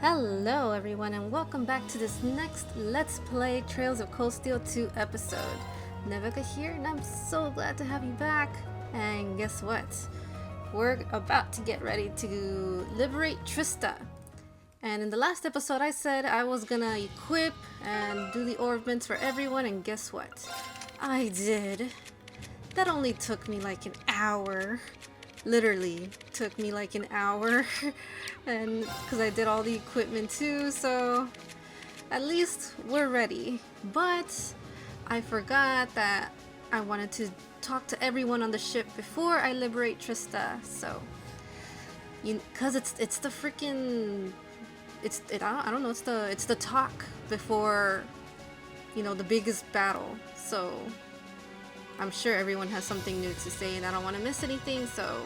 Hello everyone and welcome back to this next Let's Play Trails of Cold Steel 2 episode. Nevyka here and I'm so glad to have you back. And guess what? We're about to get ready to liberate Trista. And in the last episode I said I was gonna equip and do the orbments for everyone, and guess what? I did. That only took me like an hour. Literally took me like an hour. And because I did all the equipment too, so at least we're ready. But I forgot that I wanted to talk to everyone on the ship before I liberate Trista. So, because it's the freaking I don't know, it's the talk before, the biggest battle. So I'm sure everyone has something new to say and I don't want to miss anything, so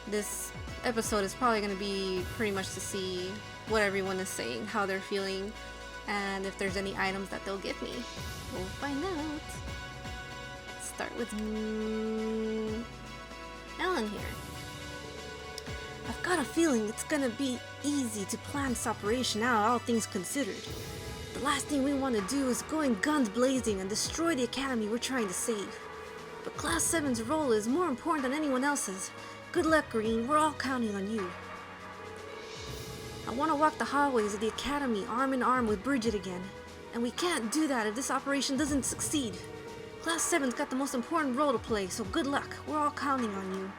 this episode is probably going to be pretty much to see what everyone is saying, how they're feeling, and if there's any items that they'll give me. We'll find out. Start with Ellen here. I've got a feeling it's gonna be easy to plan this operation out, all things considered. The last thing we want to do is go in guns blazing and destroy the academy we're trying to save. But Class 7's role is more important than anyone else's. Good luck, Green. We're all counting on you. I want to walk the hallways of the academy arm in arm with Bridget again. And we can't do that if this operation doesn't succeed. Class 7's got the most important role to play, so good luck. We're all counting on you.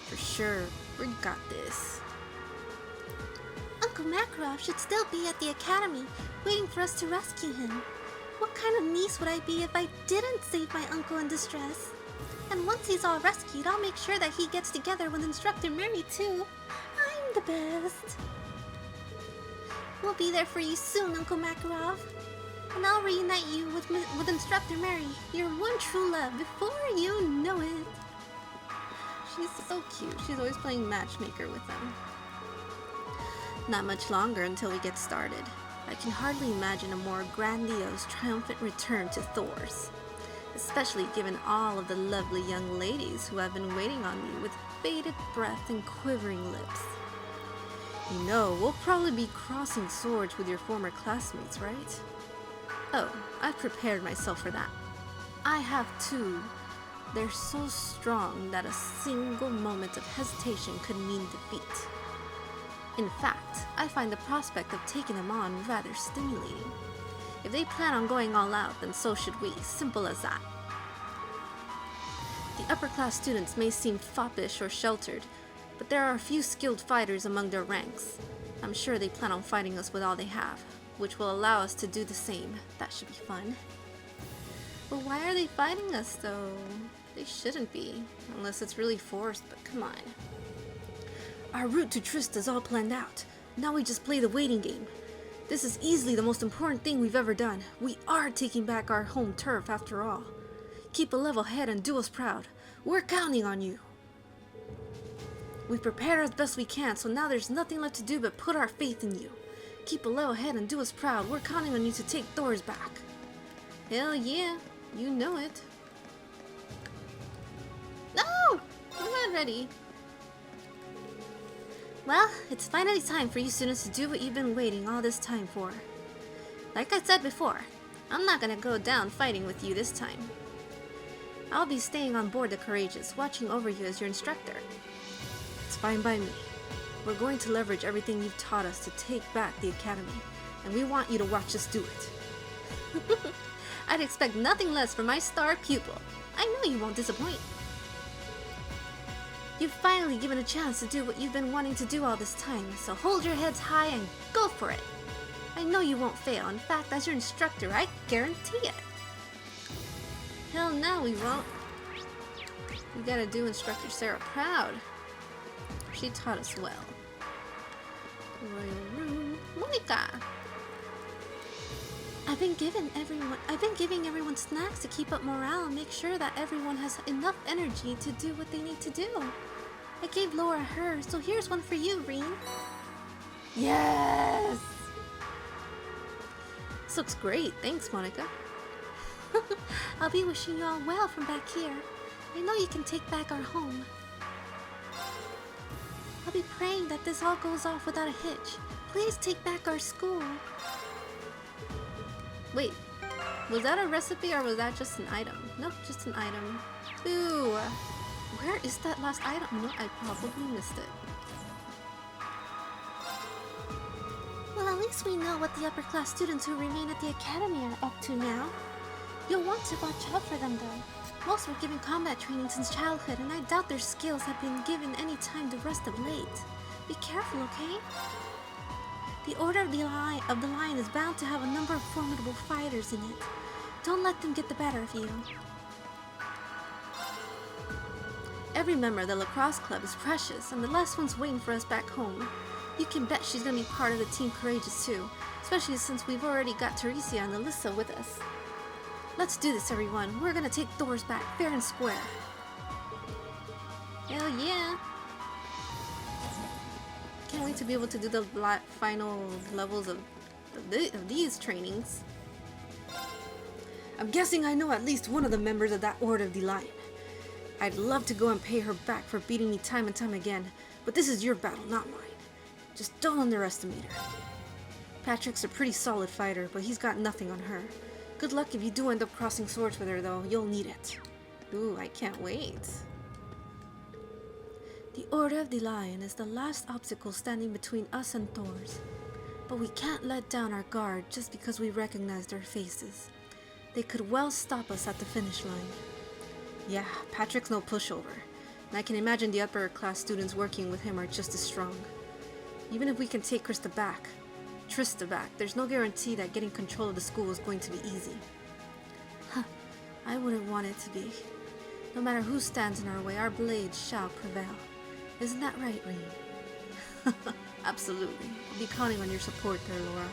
For sure. We got this. Uncle Makarov should still be at the academy, waiting for us to rescue him. What kind of niece would I be if I didn't save my uncle in distress? And once he's all rescued, I'll make sure that he gets together with Instructor Mary too. I'm the best. We'll be there for you soon, Uncle Makarov. And I'll reunite you with Instructor Mary, your one true love, before you know it. She's so cute. She's always playing matchmaker with them. Not much longer until we get started. I can hardly imagine a more grandiose, triumphant return to Thor's. Especially given all of the lovely young ladies who have been waiting on me with bated breath and quivering lips. We'll probably be crossing swords with your former classmates, right? Oh, I've prepared myself for that. I have too. They're so strong that a single moment of hesitation could mean defeat. In fact, I find the prospect of taking them on rather stimulating. If they plan on going all out, then so should we. Simple as that. The upper-class students may seem foppish or sheltered, but there are a few skilled fighters among their ranks. I'm sure they plan on fighting us with all they have, which will allow us to do the same. That should be fun. But why are they fighting us, though? They shouldn't be, unless it's really forced, but come on. Our route to Trista's all planned out. Now we just play the waiting game. This is easily the most important thing we've ever done. We are taking back our home turf after all. Keep a level head and do us proud. We're counting on you. We've prepared as best we can, so now there's nothing left to do but put our faith in you. Keep a level head and do us proud. We're counting on you to take Thor's back. Hell yeah, you know it. No! I'm not ready. Well, it's finally time for you students to do what you've been waiting all this time for. Like I said before, I'm not gonna go down fighting with you this time. I'll be staying on board the Courageous, watching over you as your instructor. It's fine by me. We're going to leverage everything you've taught us to take back the academy, and we want you to watch us do it. I'd expect nothing less from my star pupil. I know you won't disappoint. You've finally given a chance to do what you've been wanting to do all this time, so hold your heads high and go for it. I know you won't fail. In fact, as your instructor, I guarantee it. Hell no, we won't. We gotta do Instructor Sarah proud. She taught us well. Royal Room. Monica! I've been giving everyone snacks to keep up morale and make sure that everyone has enough energy to do what they need to do. I gave Laura hers, so here's one for you, Reen. Yes! This looks great. Thanks, Monica. I'll be wishing you all well from back here. I know you can take back our home. I'll be praying that this all goes off without a hitch. Please take back our school. Wait, was that a recipe or was that just an item? Nope, just an item. Ooh, where is that last item? No, I probably missed it. Well, at least we know what the upper class students who remain at the academy are up to now. You'll want to watch out for them though. Most were given combat training since childhood, and I doubt their skills have been given any time to rest of late. Be careful, okay? The Order of the Lion is bound to have a number of formidable fighters in it. Don't let them get the better of you. Every member of the lacrosse club is precious, and the last one's waiting for us back home. You can bet she's gonna be part of the Team Courageous too, especially since we've already got Teresia and Alyssa with us. Let's do this, everyone. We're gonna take Thor's back fair and square. Hell yeah! Can't wait to be able to do the final levels of these trainings. I'm guessing I know at least one of the members of that Order of the Lion. I'd love to go and pay her back for beating me time and time again, but this is your battle, not mine. Just don't underestimate her. Patrick's a pretty solid fighter, but he's got nothing on her. Good luck if you do end up crossing swords with her, though. You'll need it. Ooh, I can't wait. The Order of the Lion is the last obstacle standing between us and Thor's. But we can't let down our guard just because we recognize their faces. They could well stop us at the finish line. Yeah, Patrick's no pushover. And I can imagine the upper class students working with him are just as strong. Even if we can take Trista back, there's no guarantee that getting control of the school is going to be easy. Huh, I wouldn't want it to be. No matter who stands in our way, our blades shall prevail. Isn't that right, Reed? Absolutely. I'll be counting on your support there, Laura.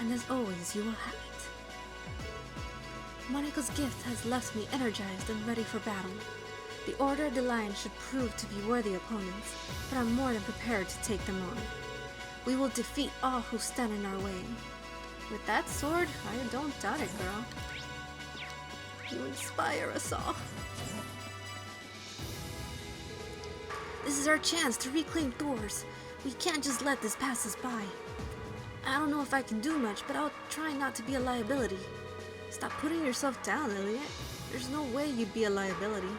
And as always, you will have it. Monika's gift has left me energized and ready for battle. The Order of the Lion should prove to be worthy opponents, but I'm more than prepared to take them on. We will defeat all who stand in our way. With that sword, I don't doubt it, girl. You inspire us all. This is our chance to reclaim Thor's. We can't just let this pass us by. I don't know if I can do much, but I'll try not to be a liability. Stop putting yourself down, Elliot. There's no way you'd be a liability.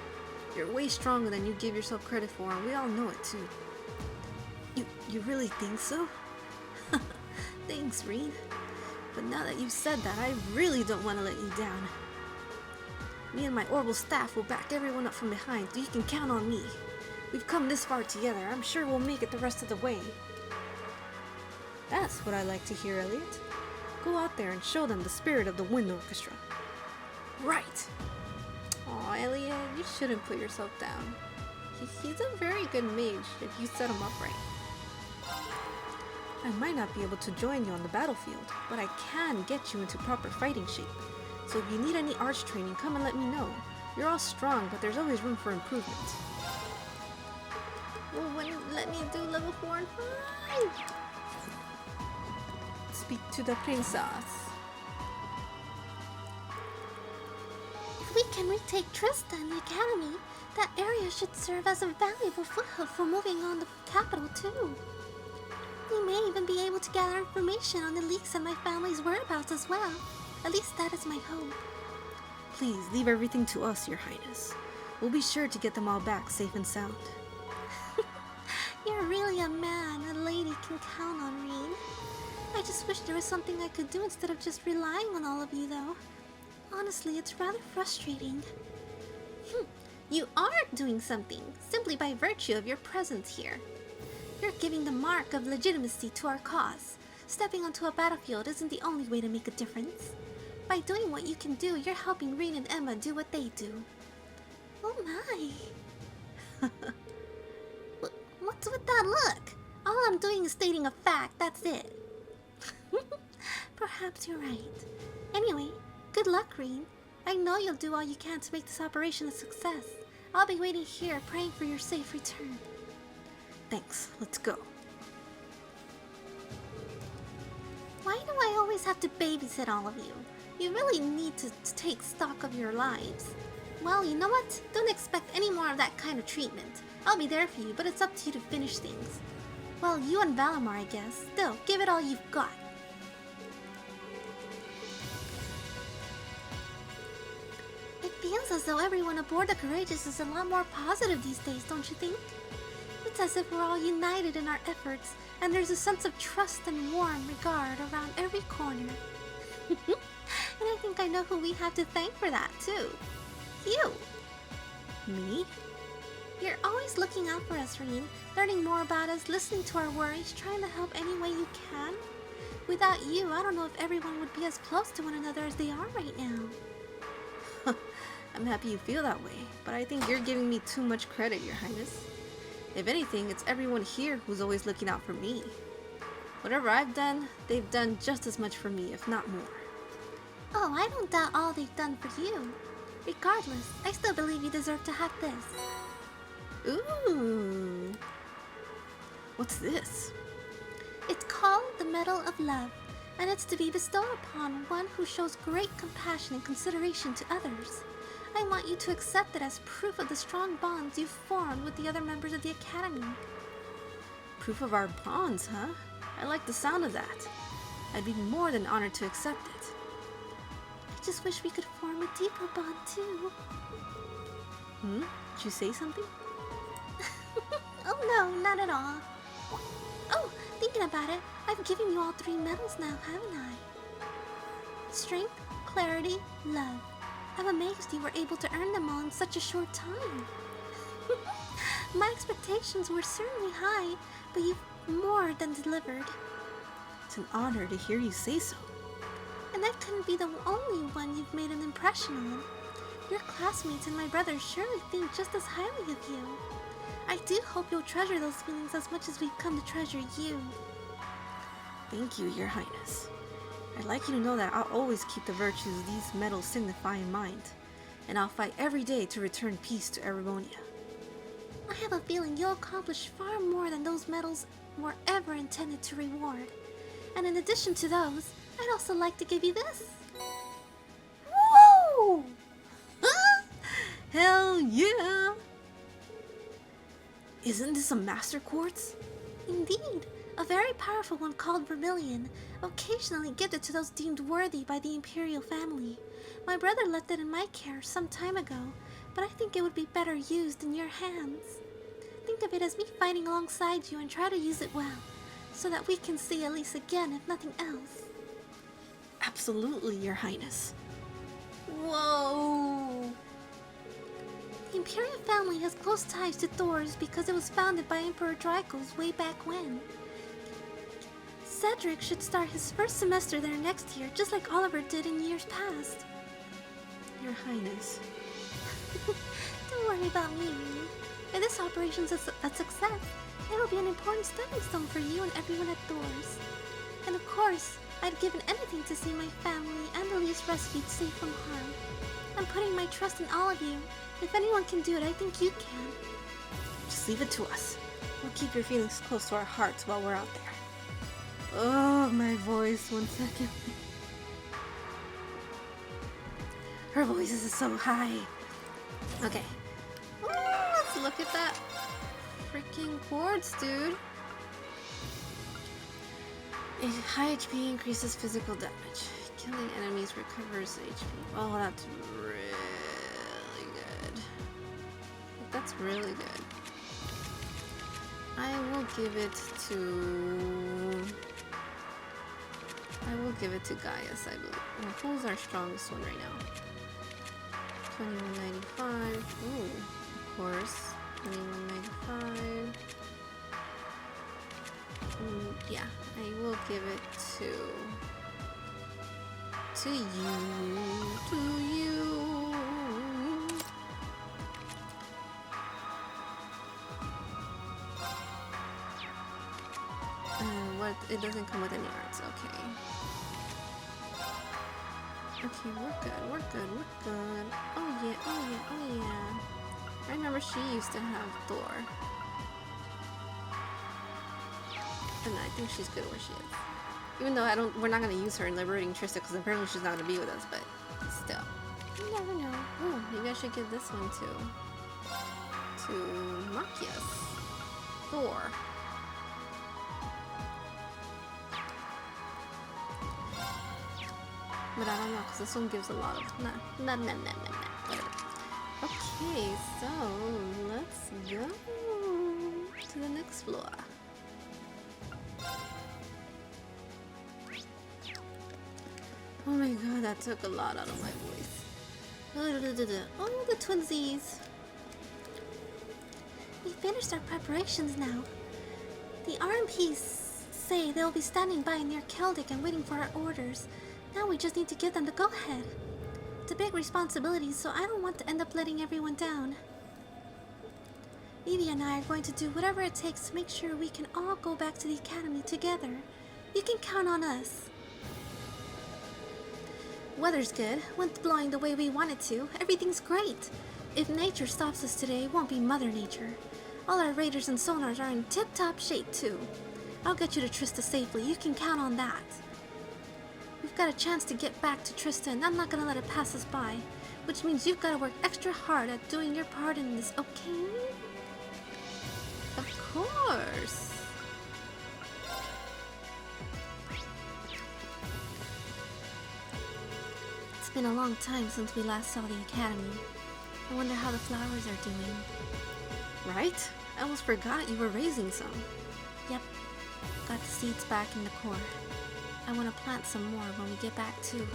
You're way stronger than you give yourself credit for, and we all know it too. You really think so? Thanks, Reed. But now that you've said that, I really don't want to let you down. Me and my Orbital staff will back everyone up from behind, so you can count on me. We've come this far together. I'm sure we'll make it the rest of the way. That's what I like to hear, Elliot. Go out there and show them the spirit of the Wind Orchestra. Right. Aw, Elliot, you shouldn't put yourself down. He's a very good mage if you set him up right. I might not be able to join you on the battlefield, but I can get you into proper fighting shape. So if you need any arch training, come and let me know. You're all strong, but there's always room for improvement. Well, when you let me do level 4 and 5? Speak to the princess. If we can retake Trista and the academy, that area should serve as a valuable foothold for moving on the capital too. We may even be able to gather information on the leaks and my family's whereabouts as well. At least that is my hope. Please leave everything to us, Your Highness. We'll be sure to get them all back safe and sound. You're really a man a lady can count on, Reed. I just wish there was something I could do instead of just relying on all of you, though. Honestly, it's rather frustrating. You are doing something, simply by virtue of your presence here. You're giving the mark of legitimacy to our cause. Stepping onto a battlefield isn't the only way to make a difference. By doing what you can do, you're helping Reed and Emma do what they do. Oh my. What's with that look? All I'm doing is stating a fact, that's it. Perhaps you're right. Anyway, good luck, Reed. I know you'll do all you can to make this operation a success. I'll be waiting here, praying for your safe return. Thanks. Let's go. Why do I always have to babysit all of you? You really need to take stock of your lives. Well, you know what? Don't expect any more of that kind of treatment. I'll be there for you, but it's up to you to finish things. Well, you and Valimar, I guess. Still, give it all you've got. It feels as though everyone aboard the Courageous is a lot more positive these days, don't you think? It's as if we're all united in our efforts, and there's a sense of trust and warm regard around every corner. And I think I know who we have to thank for that, too. You! Me? You're always looking out for us, Rean, learning more about us, listening to our worries, trying to help any way you can. Without you, I don't know if everyone would be as close to one another as they are right now. I'm happy you feel that way, but I think you're giving me too much credit, Your Highness. If anything, it's everyone here who's always looking out for me. Whatever I've done, they've done just as much for me, if not more. Oh, I don't doubt all they've done for you. Regardless, I still believe you deserve to have this. Ooh. What's this? It's called the Medal of Love, and it's to be bestowed upon one who shows great compassion and consideration to others. I want you to accept it as proof of the strong bonds you've formed with the other members of the Academy. Proof of our bonds, huh? I like the sound of that. I'd be more than honored to accept it. I just wish we could form a deeper bond, too. Did you say something? Oh no, not at all. Oh, thinking about it, I've given you all 3 medals now, haven't I? Strength, clarity, love. I'm amazed you were able to earn them all in such a short time. My expectations were certainly high, but you've more than delivered. It's an honor to hear you say so. And I couldn't be the only one you've made an impression on. Your classmates and my brothers surely think just as highly of you. I do hope you'll treasure those feelings as much as we've come to treasure you. Thank you, Your Highness. I'd like you to know that I'll always keep the virtues these medals signify in mind, and I'll fight every day to return peace to Erebonia. I have a feeling you'll accomplish far more than those medals were ever intended to reward. And in addition to those, I'd also like to give you this. Whoa! Hell yeah! Isn't this a Master Quartz? Indeed, a very powerful one called Vermilion, occasionally gifted to those deemed worthy by the Imperial family. My brother left it in my care some time ago, but I think it would be better used in your hands. Think of it as me fighting alongside you and try to use it well, so that we can see Elise again if nothing else. Absolutely, Your Highness. Whoa! The Imperial family has close ties to Thor's because it was founded by Emperor Dracos way back when. Cedric should start his first semester there next year, just like Oliver did in years past. Your Highness. Don't worry about me, Rean. If this operation's a success, it'll be an important stepping stone for you and everyone at Thor's. And of course, I'd given anything to see my family and Elise rescued safe from harm. I'm putting my trust in all of you. If anyone can do it, I think you can. Just leave it to us. We'll keep your feelings close to our hearts while we're out there. Oh, my voice. 1 second. Her voice is so high. Okay. Oh, let's look at that freaking quartz, dude. A high HP increases physical damage. Killing enemies recovers HP. Oh, that's really good. That's really good. I will give it to Gaius, I believe. Oh, who's our strongest one right now? 2195. Ooh, of course. 2195. Yeah, I will give it to you. What? It doesn't come with any arts. Okay. Okay, we're good. Oh yeah. I remember she used to have Thor. And I think she's good where she is. Even though we're not gonna use her in liberating Trista because apparently she's not gonna be with us, but still. You never know. Oh, maybe I should give this one to Machias. Thor. But I don't know, because this one gives a lot of... Whatever. Okay, so let's go to the next floor. Oh my god, that took a lot out of my voice. Oh, the twinsies. We finished our preparations now. The RMPs say they'll be standing by near Celtic and waiting for our orders. Now we just need to give them the go-ahead. It's a big responsibility, so I don't want to end up letting everyone down. Evie and I are going to do whatever it takes to make sure we can all go back to the academy together. You can count on us. Weather's good. Wind's blowing the way we want it to. Everything's great. If nature stops us today, it won't be Mother Nature. All our radars and sonars are in tip-top shape too. I'll get you to Trista safely. You can count on that. We've got a chance to get back to Trista, and I'm not gonna let it pass us by. Which means you've got to work extra hard at doing your part in this, okay? Of course. It's been a long time since we last saw the academy. I wonder how the flowers are doing. Right? I almost forgot you were raising some. Yep. Got the seeds back in the core. I want to plant some more when we get back too.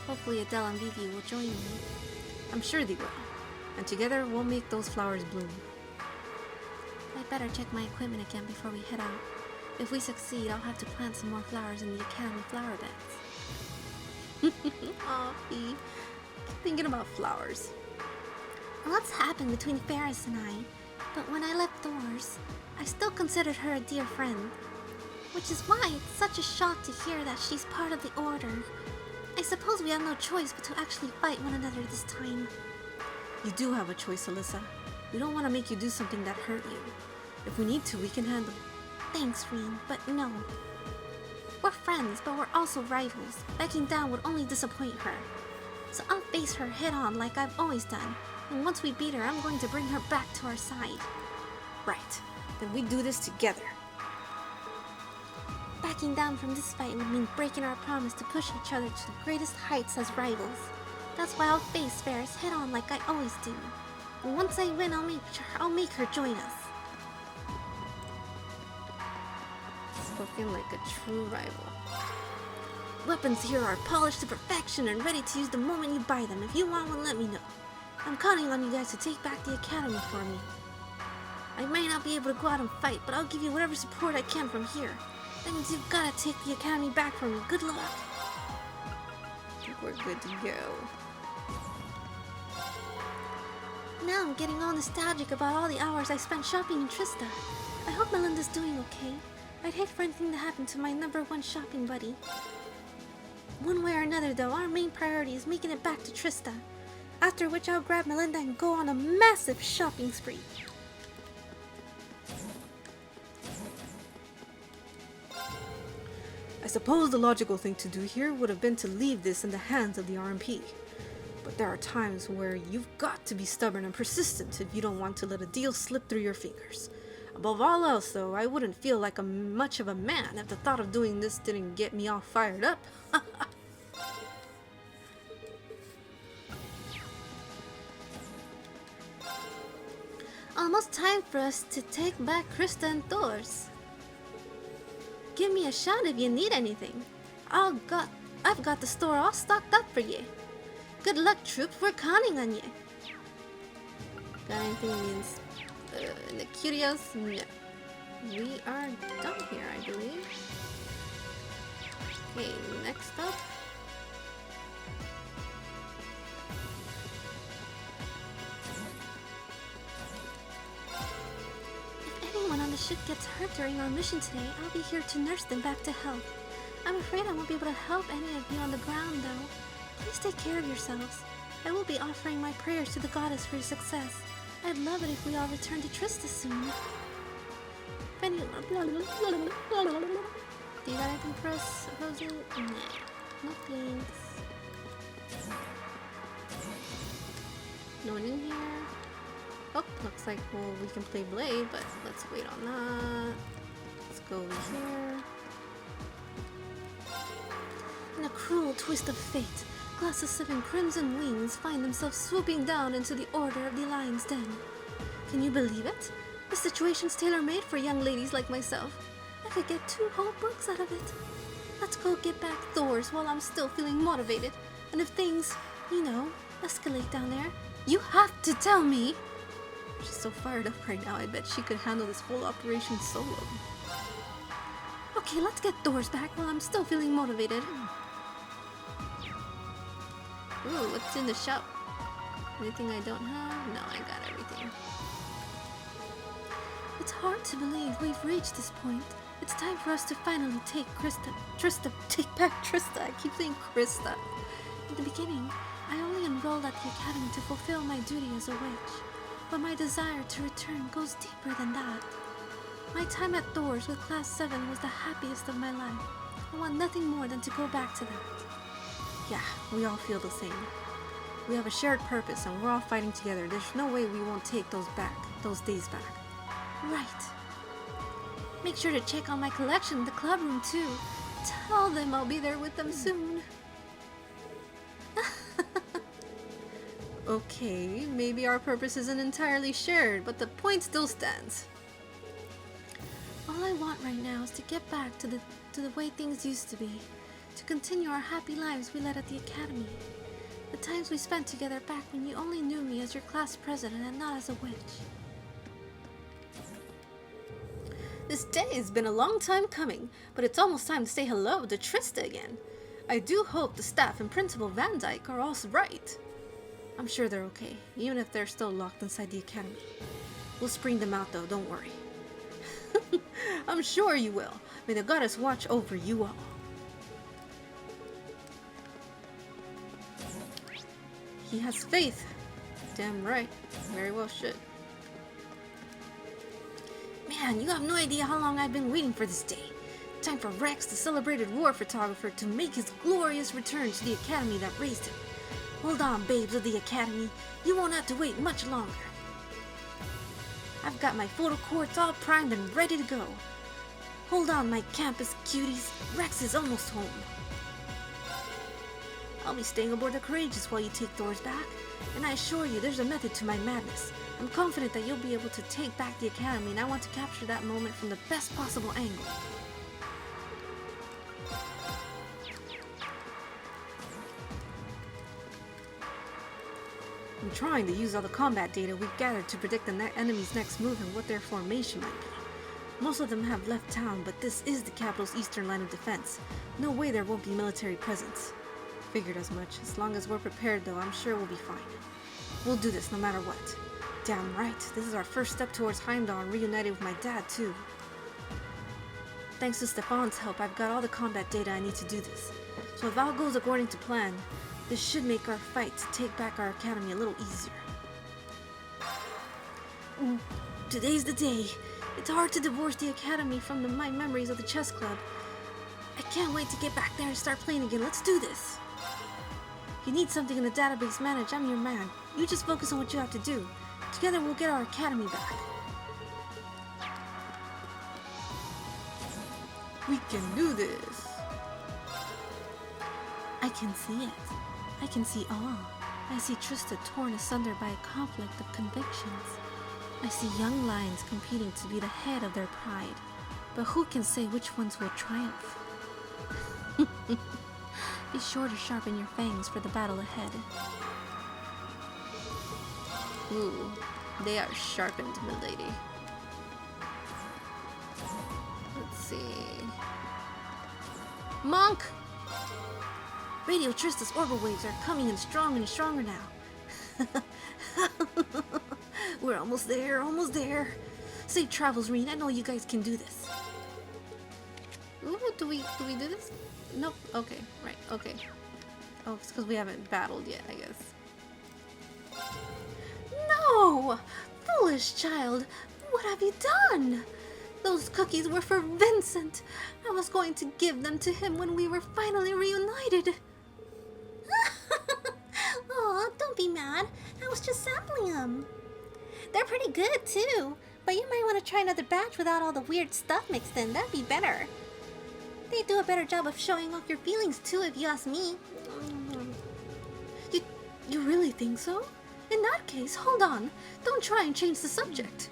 Hopefully Adele and Vivi will join me. I'm sure they will. And together we'll make those flowers bloom. I'd better check my equipment again before we head out. If we succeed, I'll have to plant some more flowers in the academy flower beds. Aw, Fee. Keep thinking about flowers. Lots happened between Ferris and I, but when I left Thor's, I still considered her a dear friend. Which is why it's such a shock to hear that she's part of the Order. I suppose we have no choice but to actually fight one another this time. You do have a choice, Alyssa. We don't want to make you do something that hurt you. If we need to, we can handle it. Thanks, Reen, but no. We're friends, but we're also rivals. Backing down would only disappoint her. So I'll face her head-on like I've always done. And once we beat her, I'm going to bring her back to our side. Right. Then we do this together. Backing down from this fight would mean breaking our promise to push each other to the greatest heights as rivals. That's why I'll face Ferris head-on like I always do. And once I win, I'll make her join us. Spoken like a true rival. Weapons here are polished to perfection and ready to use the moment you buy them. If you want one, let me know. I'm counting on you guys to take back the academy for me. I may not be able to go out and fight, but I'll give you whatever support I can from here. That means you've got to take the academy back from me. Good luck. I think we're good to go. Now I'm getting all nostalgic about all the hours I spent shopping in Trista. I hope Melinda's doing okay. I'd hate for anything to happen to my #1 shopping buddy. One way or another though, our main priority is making it back to Trista. After which I'll grab Melinda and go on a massive shopping spree. I suppose the logical thing to do here would have been to leave this in the hands of the RMP. But there are times where you've got to be stubborn and persistent if you don't want to let a deal slip through your fingers. Above all else, though, I wouldn't feel like much of a man if the thought of doing this didn't get me all fired up. Almost time for us to take back Krista and Thor's. Give me a shout if you need anything. I've got the store all stocked up for you. Good luck, troops. We're counting on you. Got anything means the curios? No. We are done here, I believe. Okay, next up. If anyone on the ship gets hurt during our mission today, I'll be here to nurse them back to health. I'm afraid I won't be able to help any of you on the ground, though. Please take care of yourselves. I will be offering my prayers to the goddess for your success. I'd love it if we all return to Trista soon. If anyone... Do you got anything for us, Rosie? Nah, no thanks. No one in here. Oh, looks like, well, we can play Blade, but let's wait on that. Let's go over here. In a cruel twist of fate, Class of 7 Crimson Wings find themselves swooping down into the Order of the Lion's Den. Can you believe it? The situation's tailor-made for young ladies like myself. I could get 2 whole books out of it. Let's go get back Thor's while I'm still feeling motivated. And if things, you know, escalate down there, you have to tell me. She's so fired up right now, I bet she could handle this whole operation solo. Okay, let's get Thor's back while I'm still feeling motivated. Ooh, what's in the shop? Anything I don't have? No, I got everything. It's hard to believe we've reached this point. It's time for us to finally take take back Trista. I keep saying Krista. In the beginning, I only enrolled at the academy to fulfill my duty as a witch, but my desire to return goes deeper than that. My time at Thor's with Class 7 was the happiest of my life. I want nothing more than to go back to that. Yeah, we all feel the same. We have a shared purpose and we're all fighting together. There's no way we won't take those days back. Right. Make sure to check on my collection in the club room too. Tell them I'll be there with them soon. Okay, maybe our purpose isn't entirely shared, but the point still stands. All I want right now is to get back to the way things used to be. To continue our happy lives we led at the academy. The times we spent together back when you only knew me as your class president and not as a witch. This day has been a long time coming, but it's almost time to say hello to Trista again. I do hope the staff and Principal Van Dyke are all right. I'm sure they're okay, even if they're still locked inside the academy. We'll spring them out though, don't worry. I'm sure you will. May the goddess watch over you all. He has faith. Damn right. Very well should. Man, you have no idea how long I've been waiting for this day. Time for Rex, the celebrated war photographer, to make his glorious return to the academy that raised him. Hold on, babes of the academy. You won't have to wait much longer. I've got my photo courts all primed and ready to go. Hold on, my campus cuties. Rex is almost home. I'll be staying aboard the Courageous while you take Thor's back, and I assure you there's a method to my madness. I'm confident that you'll be able to take back the academy, and I want to capture that moment from the best possible angle. I'm trying to use all the combat data we've gathered to predict the enemy's next move and what their formation might be. Most of them have left town, but this is the capital's eastern line of defense. No way there won't be military presence. Figured as much. As long as we're prepared though, I'm sure we'll be fine. We'll do this no matter what. Damn right, this is our first step towards Heimdall and reunited with my dad too. Thanks to Stefan's help, I've got all the combat data I need to do this. So if all goes according to plan, this should make our fight to take back our academy a little easier. Today's the day. It's hard to divorce the academy from my memories of the chess club. I can't wait to get back there and start playing again. Let's do this. If you need something in the database managed, I'm your man. You just focus on what you have to do. Together we'll get our academy back. We can do this. I can see it. I can see all. I see Trista torn asunder by a conflict of convictions. I see young lions competing to be the head of their pride. But who can say which ones will triumph? Be sure to sharpen your fangs for the battle ahead. Ooh, they are sharpened, milady. Let's see. Monk! Radio Trista's orbital waves are coming in strong and stronger now. We're almost there, almost there. Safe travels, Reen. I know you guys can do this. Ooh, do we do this? Nope. Okay, right, okay. Oh, it's because we haven't battled yet, I guess. No! Foolish child! What have you done? Those cookies were for Vincent. I was going to give them to him when we were finally reunited. Aw, don't Don't be mad. I was just sampling them. They're pretty good, too. But you might want to try another batch without all the weird stuff mixed in. That'd be better. They do a better job of showing off your feelings, too, if you ask me. You really think so? In that case, hold on. Don't try and change the subject.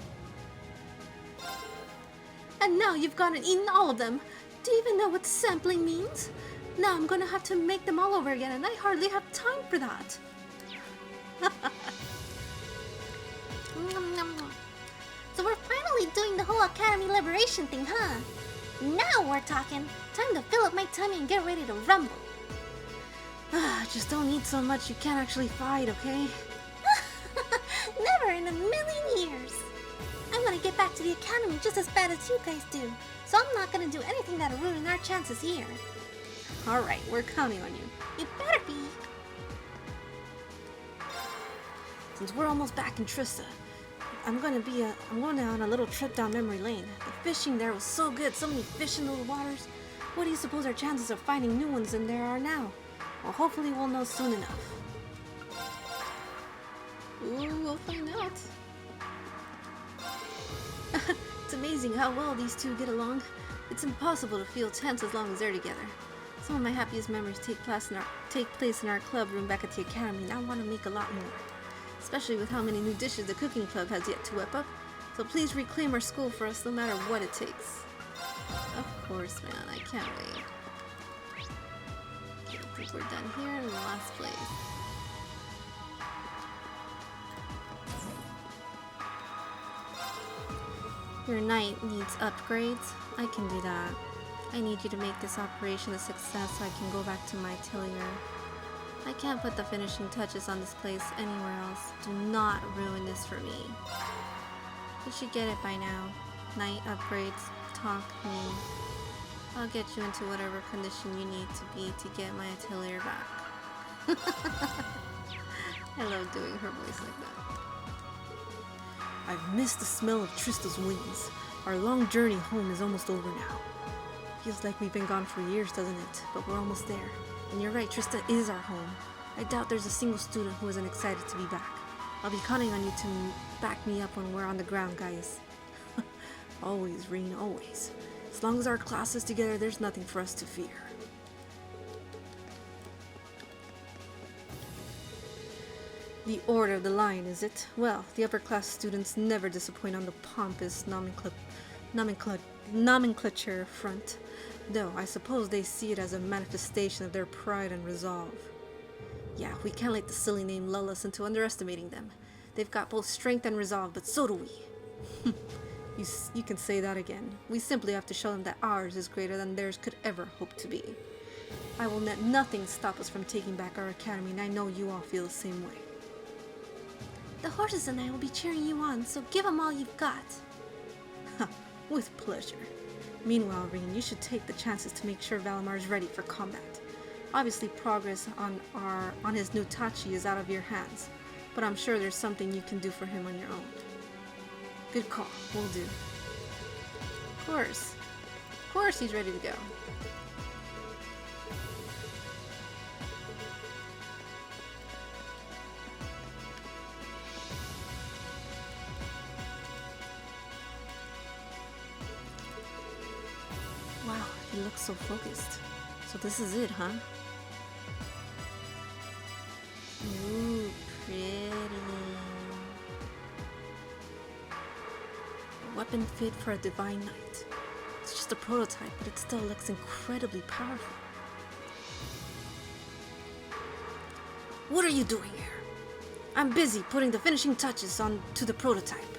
And now you've gone and eaten all of them. Do you even know what sampling means? Now I'm gonna have to make them all over again, and I hardly have time for that. So we're finally doing the whole Academy Liberation thing, huh? Now we're talking. Time to fill up my tummy and get ready to rumble. Just don't eat so much you can't actually fight, okay? Never in a million years. I want to get back to the Academy just as bad as you guys do. So I'm not going to do anything that'll ruin our chances here. Alright, we're counting on you. You better be. Since we're almost back in Trista, I'm going on a little trip down memory lane. The fishing there was so good, so many fish in the waters. What do you suppose our chances of finding new ones in there are now? Well, hopefully we'll know soon enough. Ooh, we'll find out. It's amazing how well these two get along. It's impossible to feel tense as long as they're together. Some of my happiest memories take place in our club room back at the academy, and I want to make a lot more. Especially with how many new dishes the cooking club has yet to whip up. So please reclaim our school for us no matter what it takes. Of course, man, I can't wait. Okay, I think we're done here in the last place. Your knight needs upgrades. I can do that. I need you to make this operation a success so I can go back to my atelier. I can't put the finishing touches on this place anywhere else. Do not ruin this for me. You should get it by now. Knight upgrades. Talk me. I'll get you into whatever condition you need to be to get my atelier back. I love doing her voice like that. I've missed the smell of Trista's wings. Our long journey home is almost over now. Feels like we've been gone for years, doesn't it? But we're almost there. And you're right, Trista is our home. I doubt there's a single student who isn't excited to be back. I'll be counting on you to back me up when we're on the ground, guys. Always, Reen, always. As long as our class is together, there's nothing for us to fear. The order of the line, is it? Well, the upper class students never disappoint on the pompous nomenclature front, though I suppose they see it as a manifestation of their pride and resolve. Yeah, we can't let the silly name lull us into underestimating them. They've got both strength and resolve, but so do we. You can say that again. We simply have to show them that ours is greater than theirs could ever hope to be. I will let nothing stop us from taking back our academy, and I know you all feel the same way. The horses and I will be cheering you on, so give them all you've got. With pleasure. Meanwhile, Reen, you should take the chances to make sure Valimar is ready for combat. Obviously, progress on his new Tachi is out of your hands, but I'm sure there's something you can do for him on your own. Good call. Will do. Of course he's ready to go. Wow, he looks so focused. So this is it, huh? Ooh, pretty. A weapon fit for a divine knight. It's just a prototype, but it still looks incredibly powerful. What are you doing here? I'm busy putting the finishing touches on to the prototype.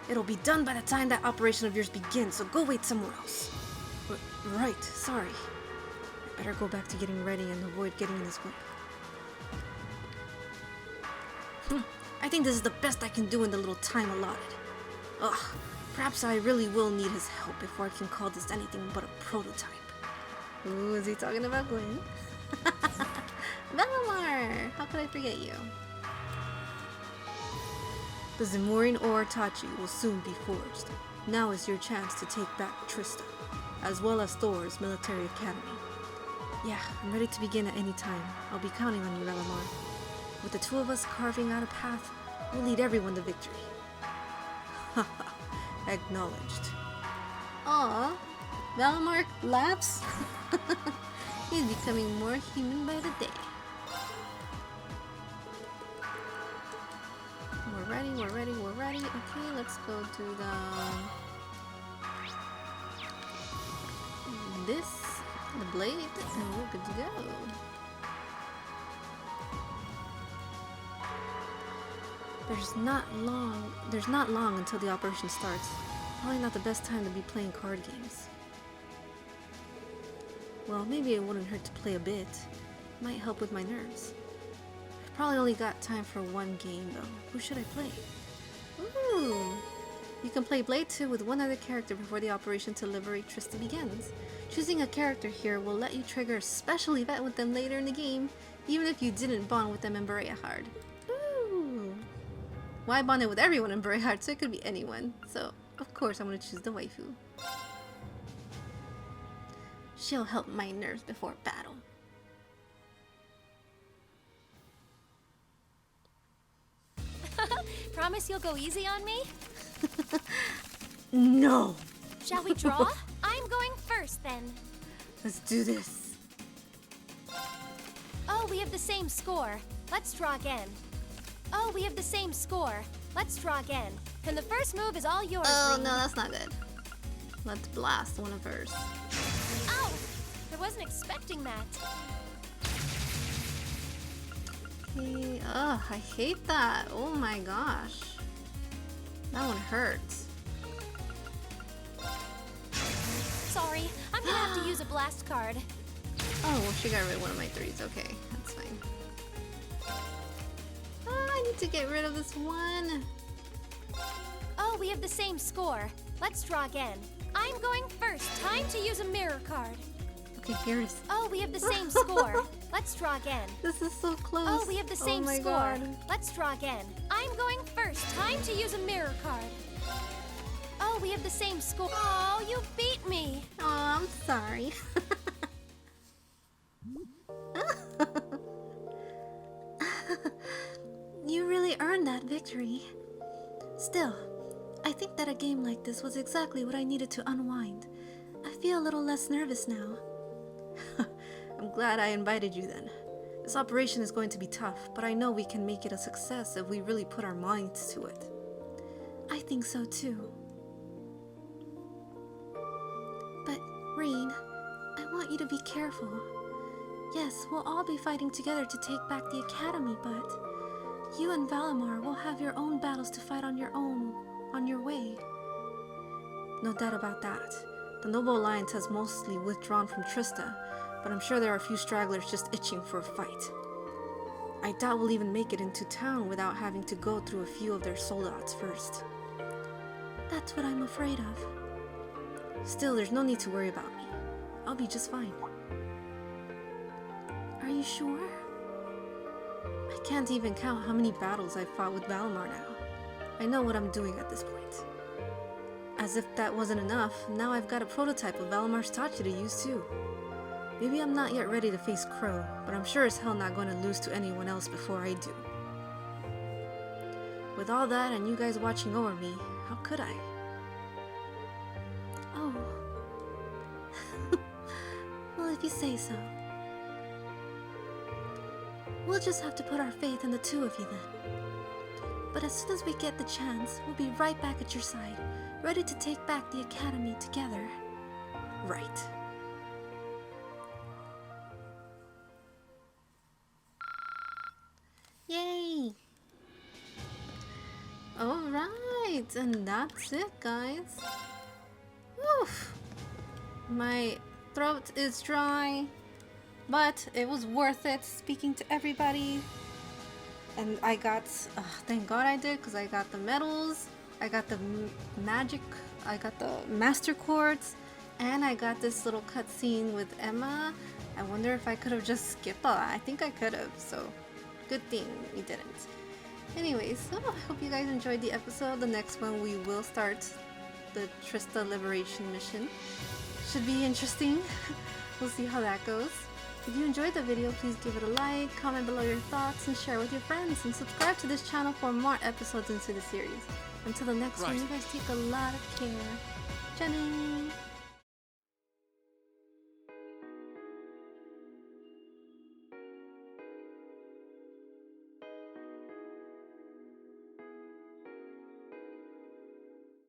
It'll be done by the time that operation of yours begins, so go wait somewhere else. Right, sorry. I better go back to getting ready and avoid getting in this whip. I think this is the best I can do in the little time allotted. Ugh, perhaps I really will need his help before I can call this anything but a prototype. Ooh, is he talking about Gwen? Valimar! How could I forget you? The Zemurian Tachi will soon be forged. Now is your chance to take back Trista, as well as Thor's military academy. Yeah, I'm ready to begin at any time. I'll be counting on you, Valimar. With the two of us carving out a path, we'll lead everyone to victory. Haha, acknowledged. Aw, Valamar laughs. He's becoming more human by the day. We're ready, we're ready, we're ready. Okay, let's go to the blade, and we're good to go. There's not long until the operation starts. Probably not the best time to be playing card games. Well, maybe it wouldn't hurt to play a bit. Might help with my nerves. I've probably only got time for one game though. Who should I play? Ooh! You can play Blade 2 with one other character before the operation to liberate Trista begins. Choosing a character here will let you trigger a special event with them later in the game, even if you didn't bond with them in Berea Hard. Ooh! Well, I bonded with everyone in Berea Hard, so it could be anyone. So, of course, I'm gonna choose the waifu. She'll help my nerves before battle. Promise you'll go easy on me? No! Shall we draw? I'm going first then. Let's do this. Oh, we have the same score. Let's draw again. Oh, we have the same score. Let's draw again. And the first move is all yours. Oh, Reed. no, that's not good. Let's blast one of hers. Ow! I wasn't expecting that. Okay. Ugh, I hate that. Oh my gosh. That one hurts. Sorry, I'm gonna have to use a blast card. Oh, well, she got rid of one of my threes. Okay, that's fine. I need to get rid of this one. Oh, we have the same score. Let's draw again. I'm going first. Time to use a mirror card. Okay, here's. Oh, we have the same score. Let's draw again. This is so close. Oh, we have the same my score. God. Let's draw again. I'm going first. Time to use a mirror card. Oh, we have the same score. Oh, you beat me. Oh, I'm sorry. You really earned that victory. Still, I think that a game like this was exactly what I needed to unwind. I feel a little less nervous now. I'm glad I invited you then. This operation is going to be tough, but I know we can make it a success if we really put our minds to it. I think so too. But, Reed, I want you to be careful. Yes, we'll all be fighting together to take back the Academy, but you and Valamar will have your own battles to fight on your own, on your way. No doubt about that. The Noble Alliance has mostly withdrawn from Trista, but I'm sure there are a few stragglers just itching for a fight. I doubt we'll even make it into town without having to go through a few of their soldats first. That's what I'm afraid of. Still, there's no need to worry about me. I'll be just fine. Are you sure? I can't even count how many battles I've fought with Valamar now. I know what I'm doing at this point. As if that wasn't enough, now I've got a prototype of Valamar's Tachi to use too. Maybe I'm not yet ready to face Crow, but I'm sure as hell not going to lose to anyone else before I do. With all that and you guys watching over me, how could I? Oh. Well, if you say so. We'll just have to put our faith in the two of you then. But as soon as we get the chance, we'll be right back at your side, ready to take back the Academy together. Right. Yay! Alright, and that's it, guys. Oof. My throat is dry, but it was worth it speaking to everybody. And I got, thank God I did, because I got the medals, I got the magic, I got the master quartz, and I got this little cutscene with Emma. I wonder if I could have just skipped all that. I think I could have, so good thing we didn't. Anyways, so I hope you guys enjoyed the episode. The next one we will start the Trista Liberation mission. Should be interesting. We'll see how that goes. If you enjoyed the video, please give it a like, comment below your thoughts, and share with your friends, and subscribe to this channel for more episodes into the series. Until the next one, you guys take a lot of care. Jenny!